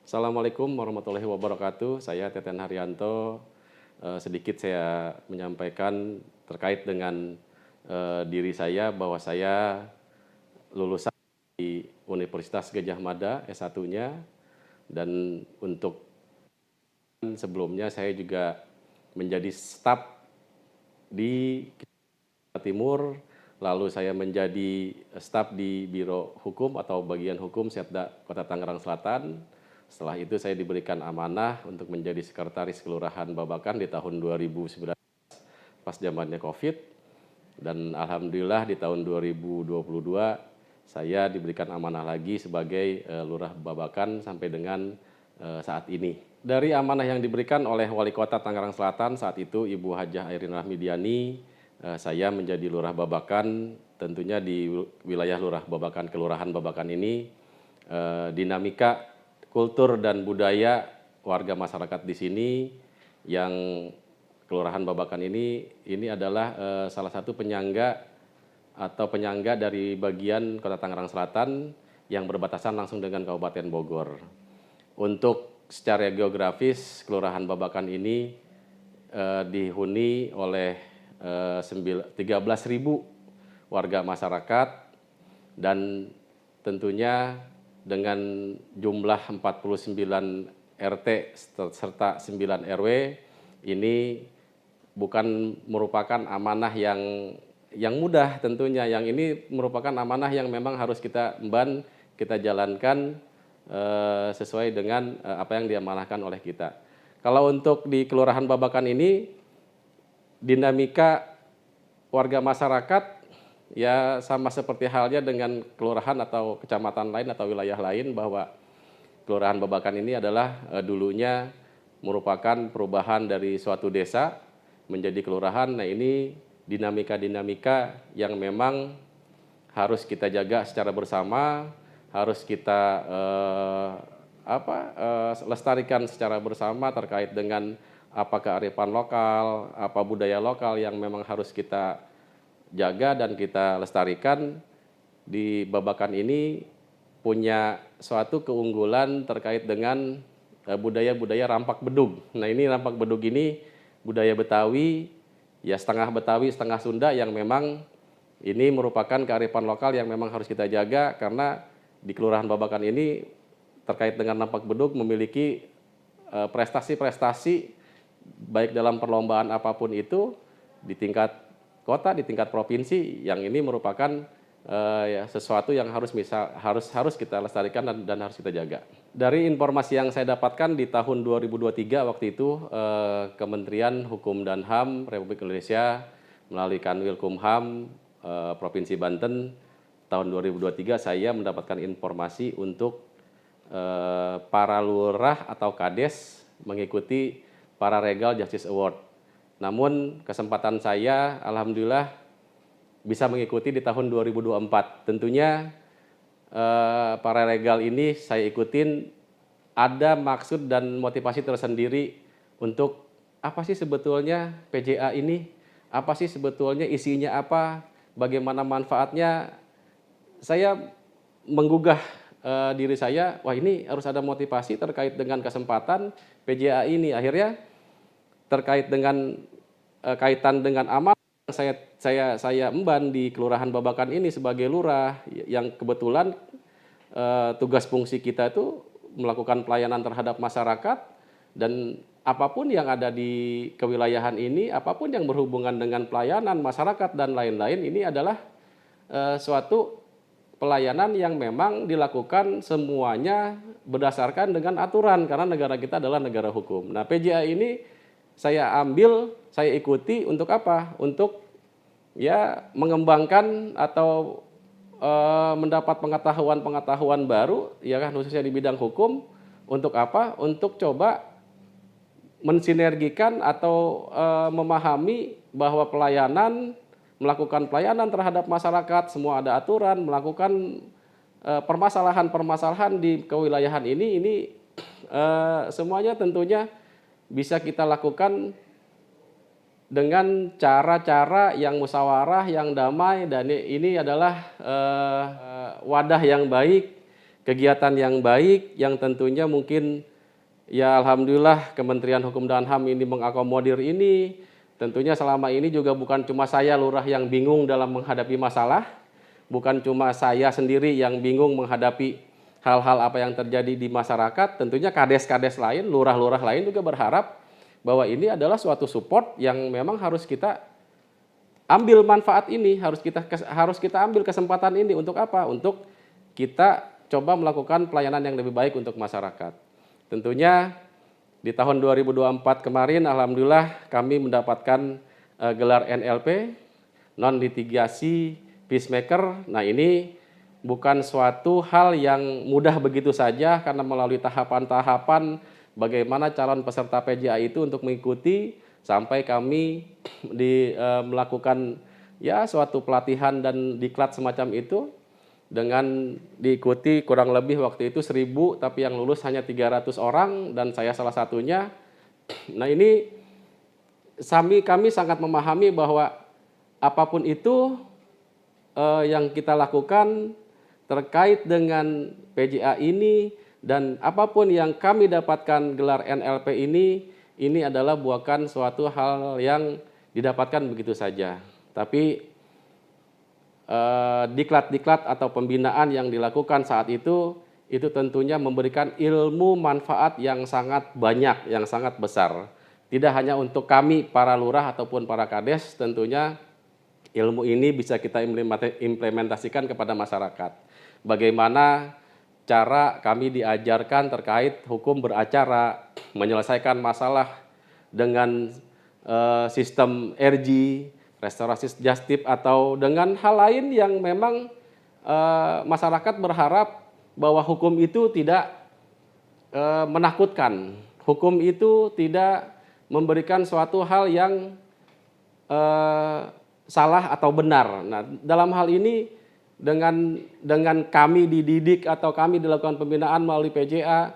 Assalamualaikum warahmatullahi wabarakatuh. Saya Teten Haryanto. Sedikit saya menyampaikan terkait dengan diri saya bahwa saya lulusan di Universitas Gadjah Mada S1-nya, dan untuk sebelumnya saya juga menjadi staf di Jawa Timur, lalu saya menjadi staf di Biro Hukum atau Bagian Hukum Setda Kota Tangerang Selatan. Setelah itu saya diberikan amanah untuk menjadi Sekretaris Kelurahan Babakan di tahun 2019 pas zamannya COVID, dan alhamdulillah di tahun 2022 saya diberikan amanah lagi sebagai Lurah Babakan sampai dengan saat ini. Dari amanah yang diberikan oleh Wali Kota Tangerang Selatan saat itu Ibu Hajah Airin Rahmidiani, saya menjadi Lurah Babakan. Tentunya di wilayah Lurah Babakan, Kelurahan Babakan ini dinamika kultur dan budaya warga masyarakat di sini yang Kelurahan Babakan ini adalah salah satu penyangga dari bagian Kota Tangerang Selatan yang berbatasan langsung dengan Kabupaten Bogor. Untuk secara geografis, Kelurahan Babakan ini dihuni oleh 13.000 warga masyarakat, dan tentunya dengan jumlah 49 RT serta 9 RW, ini bukan merupakan amanah yang mudah tentunya. Yang ini merupakan amanah yang memang harus kita jalankan sesuai dengan apa yang diamanahkan oleh kita. Kalau untuk di Kelurahan Babakan ini, dinamika warga masyarakat ya sama seperti halnya dengan kelurahan atau kecamatan lain atau wilayah lain, bahwa Kelurahan Babakan ini adalah dulunya merupakan perubahan dari suatu desa menjadi kelurahan. Nah, ini dinamika-dinamika yang memang harus kita jaga secara bersama, harus kita lestarikan secara bersama terkait dengan apa kearifan lokal, apa budaya lokal yang memang harus kita jaga dan kita lestarikan. Di Babakan ini punya suatu keunggulan terkait dengan budaya-budaya rampak bedug. Nah, ini rampak bedug ini budaya Betawi, ya setengah Betawi, setengah Sunda, yang memang ini merupakan kearifan lokal yang memang harus kita jaga, karena di Kelurahan Babakan ini terkait dengan rampak bedug memiliki prestasi-prestasi baik dalam perlombaan apapun itu di tingkat kota, di tingkat provinsi, yang ini merupakan sesuatu yang harus kita lestarikan dan harus kita jaga. Dari informasi yang saya dapatkan di tahun 2023 waktu itu, Kementerian Hukum dan HAM Republik Indonesia melalui Kanwilkumham Provinsi Banten tahun 2023 saya mendapatkan informasi untuk para lurah atau kades mengikuti Pararegal Justice Award. Namun kesempatan saya alhamdulillah bisa mengikuti di tahun 2024. Tentunya Pararegal ini saya ikutin ada maksud dan motivasi tersendiri untuk apa sih sebetulnya PJA ini, apa sih sebetulnya isinya apa, bagaimana manfaatnya. Saya menggugah diri saya, wah ini harus ada motivasi terkait dengan kesempatan PJA ini. Akhirnya terkait dengan kaitan dengan amal yang saya emban di Kelurahan Babakan ini sebagai lurah, yang kebetulan tugas fungsi kita itu melakukan pelayanan terhadap masyarakat, dan apapun yang ada di kewilayahan ini, apapun yang berhubungan dengan pelayanan masyarakat dan lain-lain, ini adalah suatu pelayanan yang memang dilakukan semuanya berdasarkan dengan aturan, karena negara kita adalah negara hukum. Nah, PJA ini saya ambil, saya ikuti untuk apa? Untuk ya mengembangkan atau mendapat pengetahuan baru, ya kan, khususnya di bidang hukum. Untuk apa? Untuk coba mensinergikan atau memahami bahwa melakukan pelayanan terhadap masyarakat, semua ada aturan, melakukan permasalahan-permasalahan di kewilayahan ini semuanya tentunya bisa kita lakukan dengan cara-cara yang musyawarah, yang damai, dan ini adalah wadah yang baik kegiatan yang baik yang tentunya mungkin ya alhamdulillah Kementerian Hukum dan HAM ini mengakomodir ini. Tentunya selama ini juga bukan cuma saya lurah yang bingung dalam menghadapi masalah, bukan cuma saya sendiri yang bingung menghadapi hal-hal apa yang terjadi di masyarakat. Tentunya kades-kades lain, lurah-lurah lain juga berharap bahwa ini adalah suatu support yang memang harus kita ambil manfaat ini, harus kita ambil kesempatan ini untuk apa? Untuk kita coba melakukan pelayanan yang lebih baik untuk masyarakat. Tentunya di tahun 2024 kemarin alhamdulillah kami mendapatkan gelar NLP, non litigasi peacemaker. Nah, ini bukan suatu hal yang mudah begitu saja karena melalui tahapan-tahapan bagaimana calon peserta PJA itu untuk mengikuti sampai kami melakukan ya suatu pelatihan dan diklat semacam itu dengan diikuti kurang lebih waktu itu 1.000 tapi yang lulus hanya 300 orang dan saya salah satunya. Nah, ini kami sangat memahami bahwa apapun itu yang kita lakukan terkait dengan PJA ini dan apapun yang kami dapatkan gelar NLP ini adalah bukan suatu hal yang didapatkan begitu saja. Tapi diklat-diklat atau pembinaan yang dilakukan saat itu tentunya memberikan ilmu manfaat yang sangat banyak, yang sangat besar. Tidak hanya untuk kami para lurah ataupun para kades, tentunya ilmu ini bisa kita implementasikan kepada masyarakat. Bagaimana cara kami diajarkan terkait hukum beracara, menyelesaikan masalah dengan sistem RG, restoratif justice atau dengan hal lain yang memang masyarakat berharap bahwa hukum itu tidak menakutkan, hukum itu tidak memberikan suatu hal yang salah atau benar. Nah, dalam hal ini dengan kami dididik atau kami dilakukan pembinaan melalui PJA,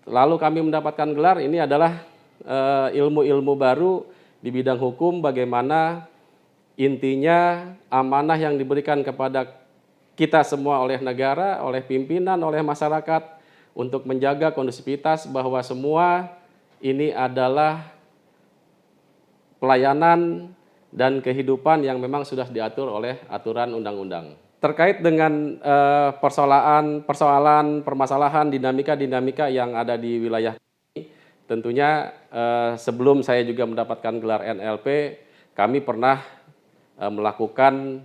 lalu kami mendapatkan gelar, ini adalah ilmu-ilmu baru di bidang hukum, bagaimana intinya amanah yang diberikan kepada kita semua oleh negara, oleh pimpinan, oleh masyarakat untuk menjaga kondusivitas bahwa semua ini adalah pelayanan dan kehidupan yang memang sudah diatur oleh aturan undang-undang. Terkait dengan permasalahan, dinamika yang ada di wilayah ini, tentunya sebelum saya juga mendapatkan gelar NLP, kami pernah melakukan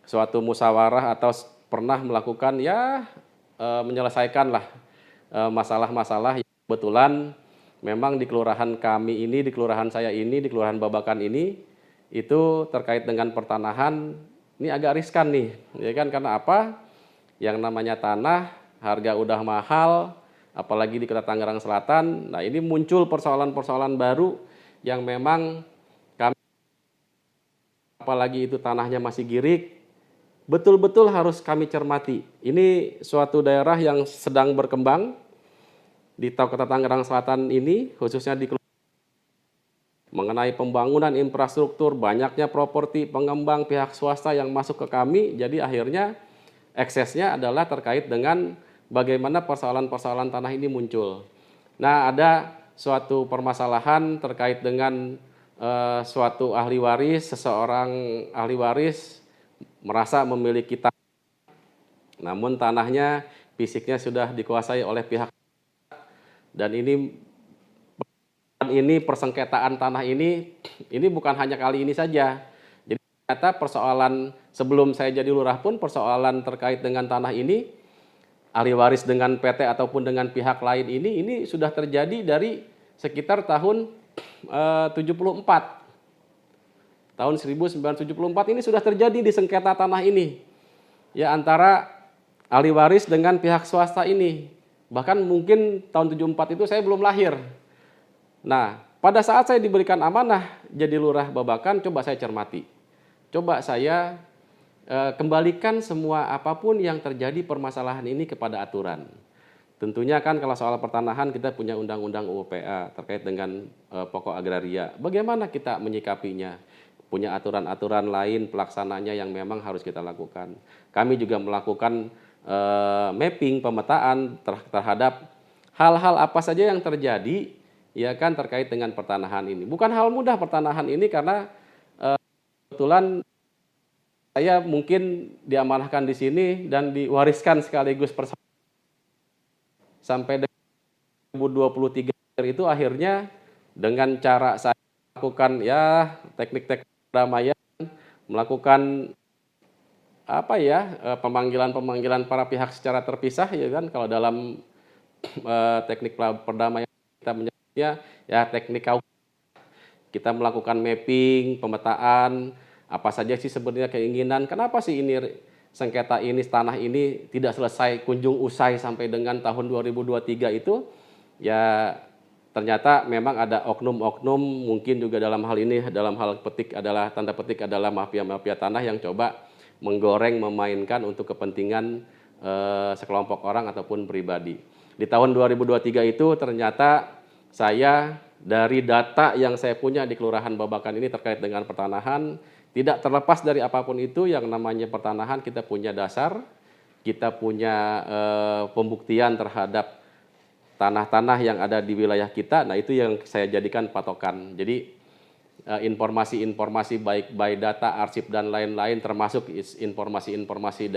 suatu musyawarah atau pernah melakukan menyelesaikanlah masalah-masalah yang kebetulan memang di kelurahan kami ini, di kelurahan saya ini, di kelurahan Babakan ini, itu terkait dengan pertanahan. Ini agak riskan nih, ya kan, karena apa? Yang namanya tanah, harga udah mahal, apalagi di Kota Tangerang Selatan. Nah, ini muncul persoalan-persoalan baru yang memang kami, apalagi itu tanahnya masih girik, betul-betul harus kami cermati. Ini suatu daerah yang sedang berkembang di Kota Tangerang Selatan ini, khususnya di mengenai pembangunan infrastruktur, banyaknya properti pengembang pihak swasta yang masuk ke kami, jadi akhirnya eksesnya adalah terkait dengan bagaimana persoalan-persoalan tanah ini muncul. Nah, ada suatu permasalahan terkait dengan suatu ahli waris, seseorang ahli waris merasa memiliki tanah, namun tanahnya fisiknya sudah dikuasai oleh pihak, dan ini persengketaan tanah ini bukan hanya kali ini saja. Jadi ternyata persoalan sebelum saya jadi lurah pun persoalan terkait dengan tanah ini, ahli waris dengan PT ataupun dengan pihak lain ini sudah terjadi dari sekitar tahun 74. Tahun 1974 ini sudah terjadi di sengketa tanah ini. Ya, antara ahli waris dengan pihak swasta ini. Bahkan mungkin tahun 74 itu saya belum lahir. Nah, pada saat saya diberikan amanah jadi lurah Babakan, coba saya cermati. Coba saya kembalikan semua apapun yang terjadi permasalahan ini kepada aturan. Tentunya kan kalau soal pertanahan kita punya undang-undang UPA terkait dengan pokok agraria. Bagaimana kita menyikapinya? Punya aturan-aturan lain pelaksananya yang memang harus kita lakukan. Kami juga melakukan mapping, pemetaan terhadap hal-hal apa saja yang terjadi ya kan terkait dengan pertanahan ini. Bukan hal mudah pertanahan ini karena kebetulan saya mungkin diamanahkan di sini dan diwariskan sekaligus sampai 2023 itu akhirnya dengan cara saya melakukan ya teknik-teknik perdamaian, melakukan pemanggilan para pihak secara terpisah ya kan, kalau dalam teknik perdamaian kita menyebutnya ya teknik kita melakukan mapping, pemetaan, apa saja sih sebenarnya keinginan, kenapa sih ini sengketa ini, tanah ini tidak selesai kunjung usai sampai dengan tahun 2023 itu, ya ternyata memang ada oknum-oknum mungkin juga dalam hal ini, dalam hal tanda petik adalah mafia-mafia tanah yang coba menggoreng, memainkan untuk kepentingan sekelompok orang ataupun pribadi. Di tahun 2023 itu ternyata saya dari data yang saya punya di Kelurahan Babakan ini terkait dengan pertanahan, tidak terlepas dari apapun itu yang namanya pertanahan, kita punya dasar, kita punya pembuktian terhadap tanah-tanah yang ada di wilayah kita. Nah itu yang saya jadikan patokan. Jadi informasi-informasi baik by data, arsip dan lain-lain, termasuk informasi-informasi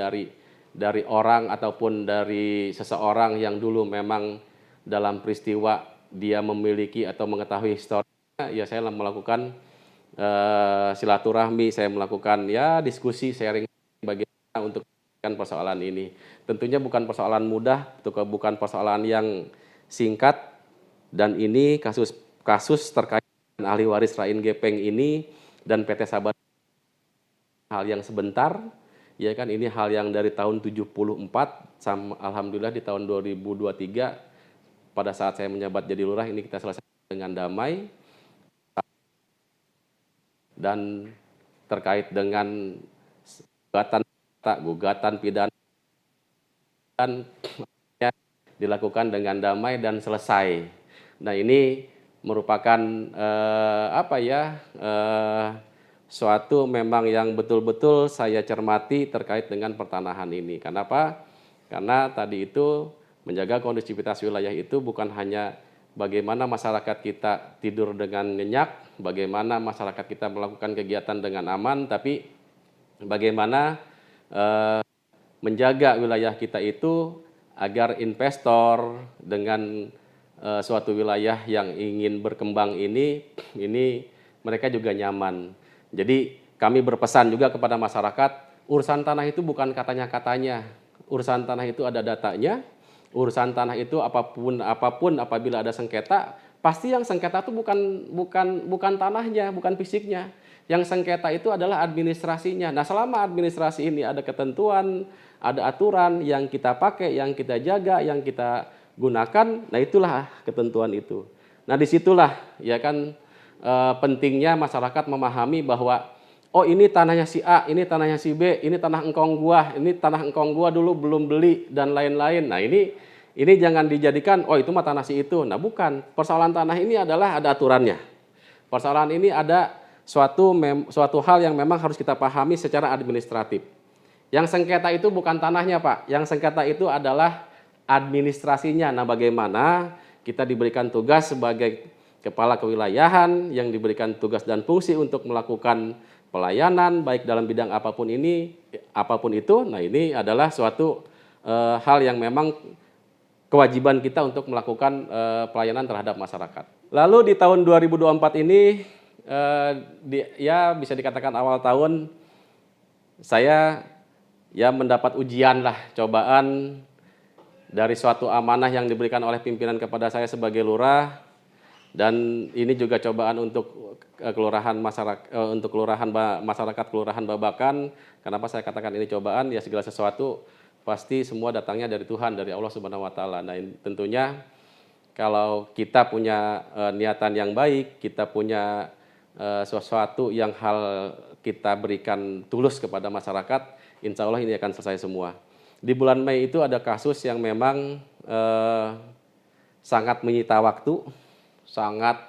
dari orang ataupun dari seseorang yang dulu memang dalam peristiwa dia memiliki atau mengetahui historinya, ya saya melakukan silaturahmi, saya melakukan ya diskusi, sharing bagaimana untuk persoalan ini. Tentunya bukan persoalan mudah, bukan persoalan yang singkat, dan ini kasus terkait dengan ahli waris Rain Gepeng ini dan PT Sabar hal yang sebentar, ya kan, ini hal yang dari tahun 74 sama alhamdulillah di tahun 2023 pada saat saya menjabat jadi lurah ini kita selesai dengan damai. Dan terkait dengan gugatan pidana dan dilakukan dengan damai dan selesai. Nah ini merupakan suatu memang yang betul-betul saya cermati terkait dengan pertanahan ini. Kenapa? Karena tadi itu menjaga kondusivitas wilayah itu bukan hanya bagaimana masyarakat kita tidur dengan nyenyak, bagaimana masyarakat kita melakukan kegiatan dengan aman, tapi bagaimana menjaga wilayah kita itu agar investor dengan suatu wilayah yang ingin berkembang ini mereka juga nyaman. Jadi kami berpesan juga kepada masyarakat, urusan tanah itu bukan katanya-katanya, urusan tanah itu ada datanya. Urusan tanah itu apapun apabila ada sengketa, pasti yang sengketa itu bukan tanahnya, bukan fisiknya. Yang sengketa itu adalah administrasinya. Nah, selama administrasi ini ada ketentuan, ada aturan yang kita pakai, yang kita jaga, yang kita gunakan, nah itulah ketentuan itu. Nah, disitulah ya kan pentingnya masyarakat memahami bahwa oh ini tanahnya si A, ini tanahnya si B, ini tanah engkong gua dulu belum beli dan lain-lain. Nah ini jangan dijadikan oh itu mah tanah si itu. Nah bukan, persoalan tanah ini adalah ada aturannya. Persoalan ini ada suatu hal yang memang harus kita pahami secara administratif. Yang sengketa itu bukan tanahnya Pak, yang sengketa itu adalah administrasinya. Nah bagaimana kita diberikan tugas sebagai kepala kewilayahan yang diberikan tugas dan fungsi untuk melakukan pelayanan baik dalam bidang apapun itu. Nah ini adalah suatu hal yang memang kewajiban kita untuk melakukan pelayanan terhadap masyarakat. Lalu di tahun 2024 ini ya bisa dikatakan awal tahun saya ya mendapat ujian lah, cobaan dari suatu amanah yang diberikan oleh pimpinan kepada saya sebagai lurah. Dan ini juga cobaan untuk kelurahan masyarakat kelurahan Babakan. Kenapa saya katakan ini cobaan? Ya segala sesuatu pasti semua datangnya dari Tuhan, dari Allah Subhanahu wa taala. Nah, tentunya kalau kita punya niatan yang baik, kita punya sesuatu yang kita berikan tulus kepada masyarakat, insya Allah ini akan selesai semua. Di bulan Mei itu ada kasus yang memang sangat menyita waktu, sangat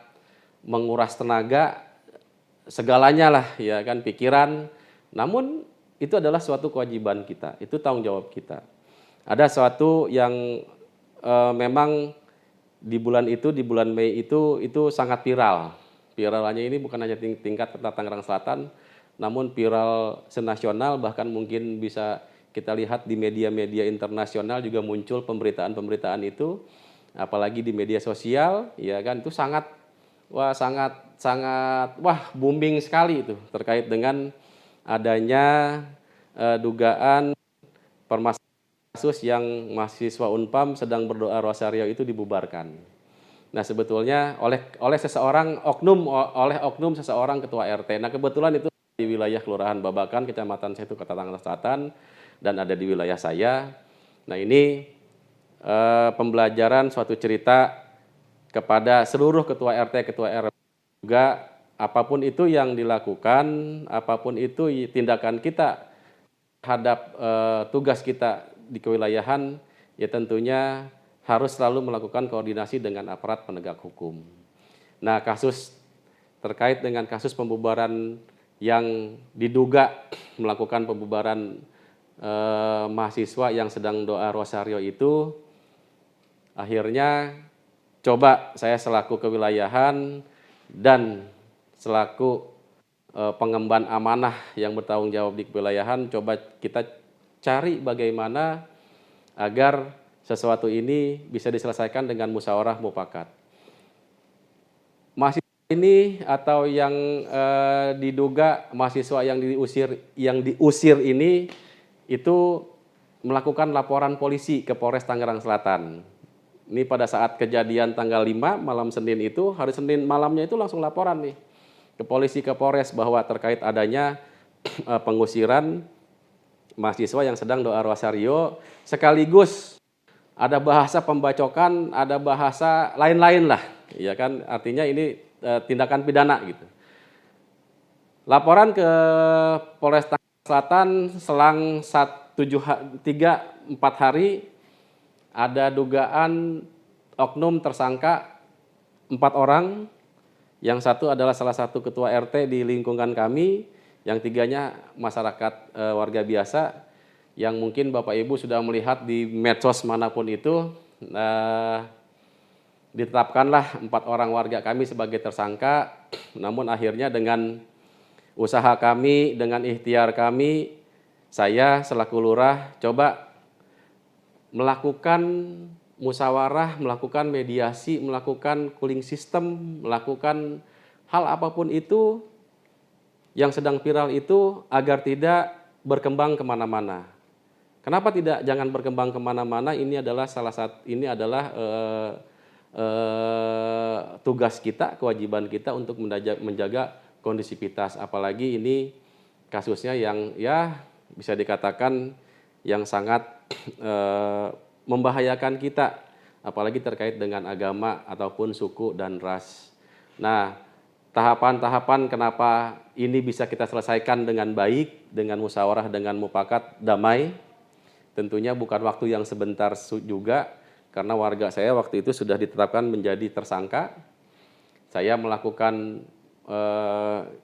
menguras tenaga, segalanya lah ya kan, pikiran. Namun itu adalah suatu kewajiban kita, itu tanggung jawab kita. ada suatu yang memang di bulan itu, di bulan Mei itu sangat viral. Viralnya ini bukan hanya tingkat Kota Tangerang Selatan, namun viral senasional, bahkan mungkin bisa kita lihat di media-media internasional juga muncul pemberitaan-pemberitaan itu, apalagi di media sosial, ya kan, itu sangat booming sekali itu terkait dengan adanya dugaan permasalahan kasus yang mahasiswa Unpam sedang berdoa rosario itu dibubarkan. Nah, sebetulnya oleh oknum seseorang ketua RT. Nah, kebetulan itu di wilayah Kelurahan Babakan, Kecamatan Setu, Kota Tangerang Selatan, dan ada di wilayah saya. Nah, ini pembelajaran suatu cerita kepada seluruh ketua RT, ketua RW juga, apapun itu yang dilakukan, apapun itu tindakan kita terhadap tugas kita di kewilayahan, ya tentunya harus selalu melakukan koordinasi dengan aparat penegak hukum. Nah, terkait dengan kasus pembubaran yang diduga melakukan pembubaran mahasiswa yang sedang doa rosario itu, akhirnya coba saya selaku kewilayahan dan selaku pengemban amanah yang bertanggung jawab di kewilayahan, coba kita cari bagaimana agar sesuatu ini bisa diselesaikan dengan musyawarah mufakat. Mahasiswa ini atau yang diduga mahasiswa yang diusir ini itu melakukan laporan polisi ke Polres Tangerang Selatan. Ini pada saat kejadian tanggal 5 malam Senin itu, hari Senin malamnya itu langsung laporan nih ke polisi, ke Polres, bahwa terkait adanya pengusiran mahasiswa yang sedang doa rosario, sekaligus ada bahasa pembacokan, ada bahasa lain-lain lah, ya kan, artinya ini tindakan pidana gitu. Laporan ke Polres Tangerang Selatan selang 3-4 hari ada dugaan oknum tersangka 4 orang, yang satu adalah salah satu ketua RT di lingkungan kami, yang 3-nya masyarakat warga biasa, yang mungkin Bapak Ibu sudah melihat di medsos manapun itu, ditetapkanlah 4 orang warga kami sebagai tersangka. Namun akhirnya dengan usaha kami, dengan ikhtiar kami, saya selaku lurah coba melakukan musyawarah, melakukan mediasi, melakukan cooling system, melakukan hal apapun itu yang sedang viral itu agar tidak berkembang kemana-mana. Kenapa tidak jangan berkembang kemana-mana? Ini adalah tugas kita, kewajiban kita untuk menjaga kondisivitas. Apalagi ini kasusnya yang ya bisa dikatakan yang sangat membahayakan kita, apalagi terkait dengan agama ataupun suku dan ras. Nah, tahapan-tahapan kenapa ini bisa kita selesaikan dengan baik, dengan musyawarah, dengan mufakat damai, tentunya bukan waktu yang sebentar juga, karena warga saya waktu itu sudah ditetapkan menjadi tersangka. Saya melakukan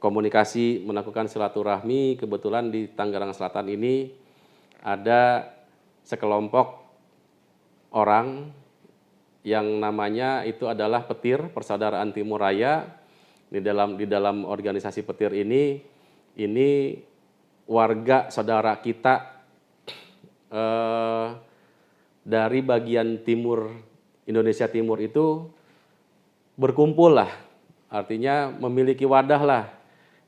komunikasi, melakukan silaturahmi. Kebetulan di Tangerang Selatan ini ada sekelompok orang yang namanya itu adalah Petir, Persaudaraan Timur Raya. Di dalam organisasi Petir ini warga saudara kita dari bagian timur Indonesia Timur itu berkumpul lah, artinya memiliki wadah lah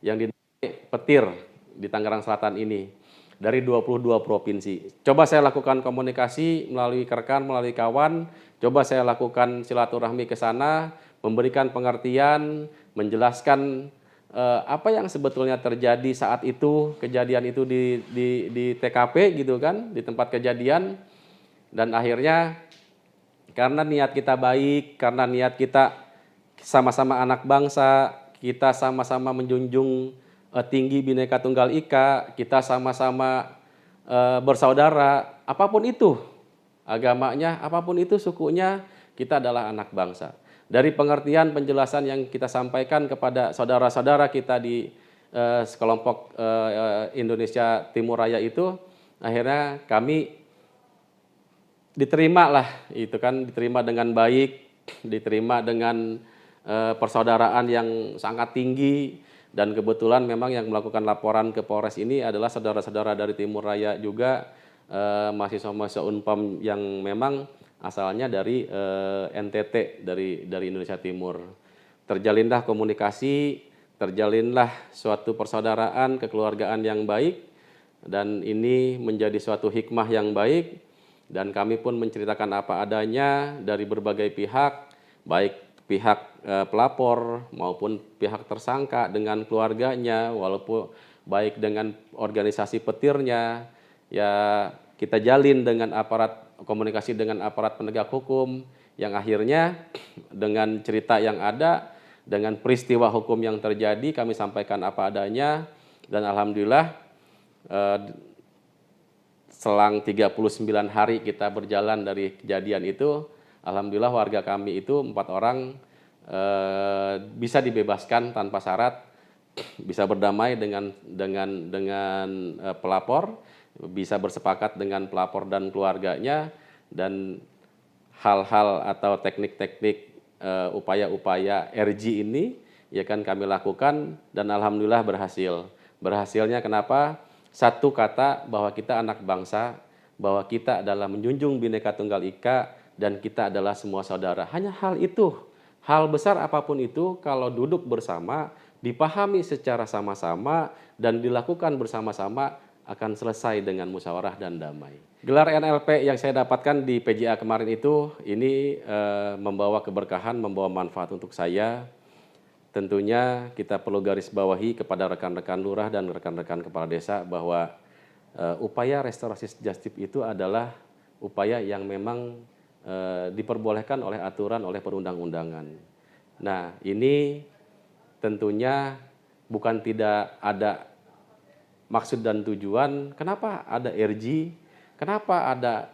yang dinamai Petir di Tangerang Selatan ini dari 22 provinsi. Coba saya lakukan komunikasi melalui rekan, melalui kawan, coba saya lakukan silaturahmi ke sana, memberikan pengertian, menjelaskan apa yang sebetulnya terjadi saat itu, kejadian itu di TKP gitu kan, di tempat kejadian. Dan akhirnya karena niat kita baik, karena niat kita sama-sama anak bangsa, kita sama-sama menjunjung tinggi Bhinneka Tunggal Ika, kita sama-sama bersaudara, apapun itu agamanya, apapun itu sukunya, kita adalah anak bangsa. Dari pengertian penjelasan yang kita sampaikan kepada saudara-saudara kita di sekelompok Indonesia Timur Raya itu, akhirnya kami diterima lah, itu kan diterima dengan baik, diterima dengan persaudaraan yang sangat tinggi, dan kebetulan memang yang melakukan laporan ke Polres ini adalah saudara-saudara dari Timur Raya juga, mahasiswa-mahasiswa Unpam yang memang asalnya dari NTT, dari Indonesia Timur. Terjalinlah komunikasi, terjalinlah suatu persaudaraan, kekeluargaan yang baik, dan ini menjadi suatu hikmah yang baik, dan kami pun menceritakan apa adanya dari berbagai pihak, baik pihak pelapor maupun pihak tersangka dengan keluarganya, walaupun baik dengan organisasi petirnya, ya kita jalin dengan komunikasi dengan aparat penegak hukum, yang akhirnya dengan cerita yang ada, dengan peristiwa hukum yang terjadi, kami sampaikan apa adanya, dan alhamdulillah selang 39 hari kita berjalan dari kejadian itu, alhamdulillah warga kami itu 4 orang bisa dibebaskan tanpa syarat, bisa berdamai dengan pelapor, bisa bersepakat dengan pelapor dan keluarganya, dan hal-hal atau teknik-teknik upaya-upaya RG ini ya kan kami lakukan, dan alhamdulillah berhasil. Berhasilnya kenapa? Satu kata, bahwa kita anak bangsa, bahwa kita adalah menjunjung Bhinneka Tunggal Ika, dan kita adalah semua saudara. Hanya hal itu, hal besar apapun itu, kalau duduk bersama, dipahami secara sama-sama, dan dilakukan bersama-sama, akan selesai dengan musyawarah dan damai. Gelar NLP yang saya dapatkan di PJA kemarin itu, ini membawa keberkahan, membawa manfaat untuk saya. Tentunya kita perlu garis bawahi kepada rekan-rekan lurah dan rekan-rekan kepala desa bahwa upaya restorasi justice itu adalah upaya yang memang diperbolehkan oleh aturan, oleh perundang-undangan. Nah, ini tentunya bukan tidak ada maksud dan tujuan. Kenapa ada RG? Kenapa ada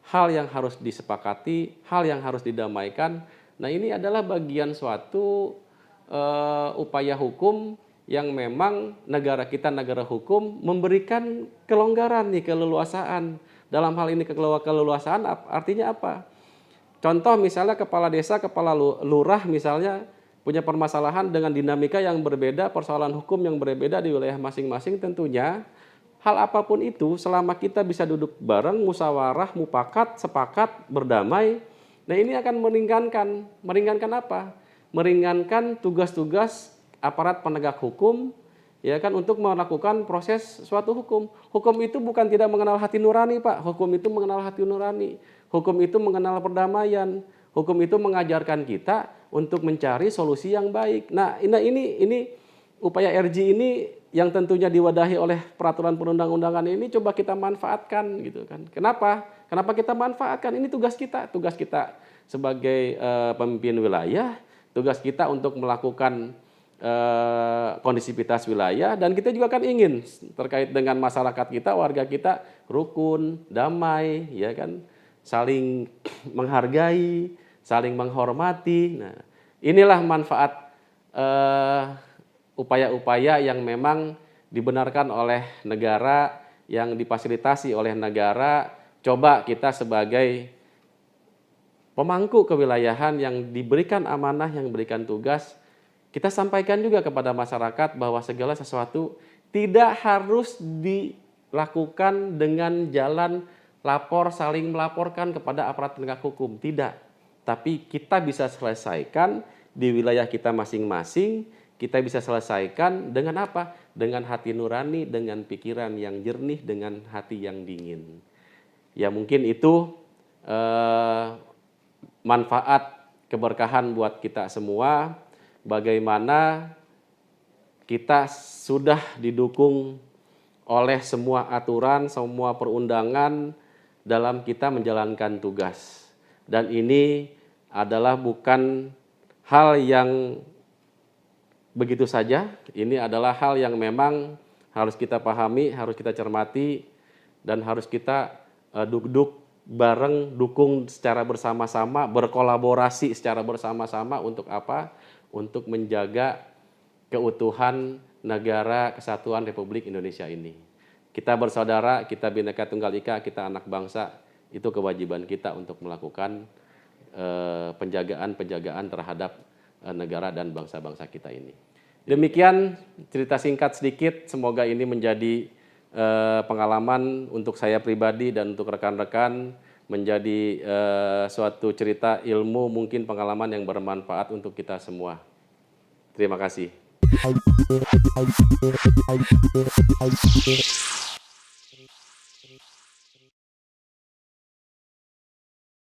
hal yang harus disepakati, hal yang harus didamaikan? Nah, ini adalah bagian suatu upaya hukum yang memang negara kita, negara hukum, memberikan kelonggaran nih, keleluasaan. Dalam hal ini keleluasaan artinya apa? Contoh misalnya kepala desa, kepala lurah misalnya punya permasalahan dengan dinamika yang berbeda, persoalan hukum yang berbeda di wilayah masing-masing, tentunya hal apapun itu selama kita bisa duduk bareng, musyawarah, mufakat, sepakat, berdamai, nah ini akan meringankan apa? Meringankan tugas-tugas aparat penegak hukum, ya kan, untuk melakukan proses suatu hukum. Hukum itu bukan tidak mengenal hati nurani, Pak. Hukum itu mengenal hati nurani. Hukum itu mengenal perdamaian. Hukum itu mengajarkan kita untuk mencari solusi yang baik. Nah, ini upaya RG ini yang tentunya diwadahi oleh peraturan perundang-undangan ini coba kita manfaatkan gitu kan. Kenapa? Kenapa kita manfaatkan? Ini tugas kita sebagai pemimpin wilayah. Tugas kita untuk melakukan kondisivitas wilayah, dan kita juga kan ingin terkait dengan masyarakat kita, warga kita rukun, damai, ya kan, saling menghargai, saling menghormati. Nah, inilah manfaat upaya-upaya yang memang dibenarkan oleh negara, yang difasilitasi oleh negara. Coba kita sebagai pemangku kewilayahan yang diberikan amanah, yang diberikan tugas, kita sampaikan juga kepada masyarakat bahwa segala sesuatu tidak harus dilakukan dengan jalan lapor, saling melaporkan kepada aparat penegak hukum. Tidak. Tapi kita bisa selesaikan di wilayah kita masing-masing, kita bisa selesaikan dengan apa? Dengan hati nurani, dengan pikiran yang jernih, dengan hati yang dingin. Ya mungkin itu manfaat keberkahan buat kita semua, bagaimana kita sudah didukung oleh semua aturan, semua perundangan dalam kita menjalankan tugas. Dan ini adalah bukan hal yang begitu saja, ini adalah hal yang memang harus kita pahami, harus kita cermati, dan harus kita duduk bareng, dukung secara bersama-sama, berkolaborasi secara bersama-sama untuk apa? Untuk menjaga keutuhan negara kesatuan Republik Indonesia ini. Kita bersaudara, kita Bhinneka Tunggal Ika, kita anak bangsa, itu kewajiban kita untuk melakukan penjagaan terhadap negara dan bangsa-bangsa kita ini. Demikian cerita singkat sedikit, semoga ini menjadi pengalaman untuk saya pribadi dan untuk rekan-rekan, menjadi suatu cerita ilmu, mungkin pengalaman yang bermanfaat untuk kita semua. Terima kasih.